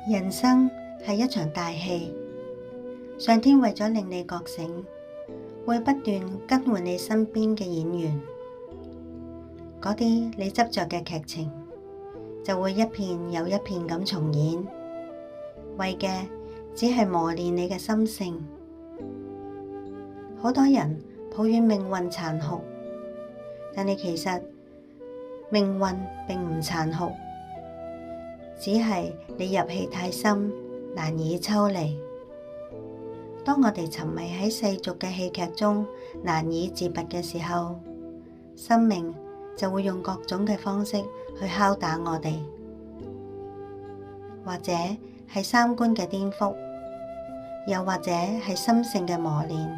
人生係一場大戲，上天為咗令你覺醒，會不斷更換你身邊嘅演員，嗰啲你執着嘅劇情就會一片又一片咁重演，為嘅只係磨練你嘅心性。好多人抱怨命運殘酷，但係其實命運並唔殘酷，只係你入戲太深，難以抽離。當我哋沉迷喺世俗嘅戲劇中難以自拔嘅時候，生命就會用各種嘅方式去敲打我哋，或者係三觀嘅顛覆，又或者係心性嘅磨練。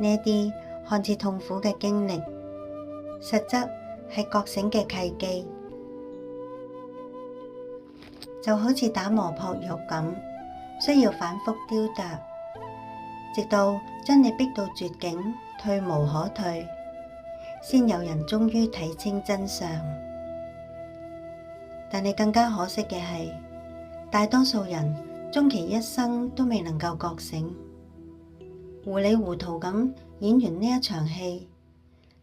呢啲看似痛苦嘅經歷，實則係覺醒嘅契機，就好似打磨砵玉咁，需要反覆雕琢，直到將你逼到絕境，退無可退，先有人終於睇清真相。但係更加可惜嘅係，大多數人終其一生都未能夠覺醒，糊裡糊塗咁演完呢一場戲，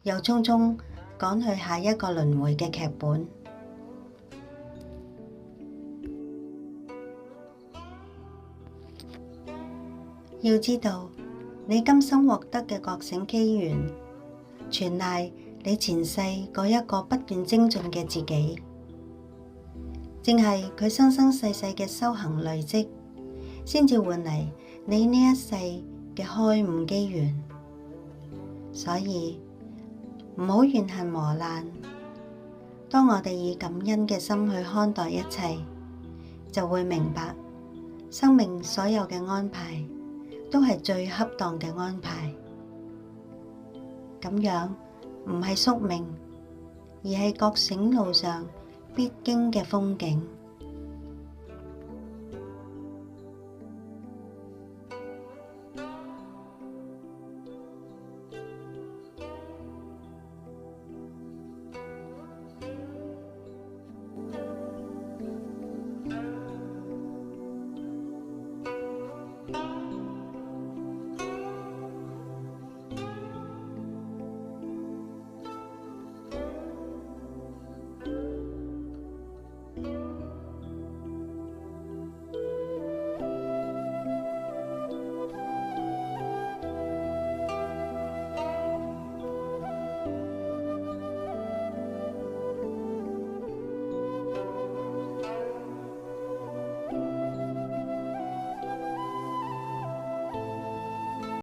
又匆匆趕去下一個輪迴嘅劇本。要知道，你今生獲得嘅覺醒機緣，全賴你前世嗰一個不斷精進嘅自己，正係佢生生世世嘅修行累積，先至換嚟你呢一世嘅開悟機緣。所以唔好怨恨磨難，當我哋以感恩嘅心去看待一切，就會明白生命所有嘅安排都係最恰當嘅安排。咁樣唔係宿命，而係覺醒路上必經嘅風景。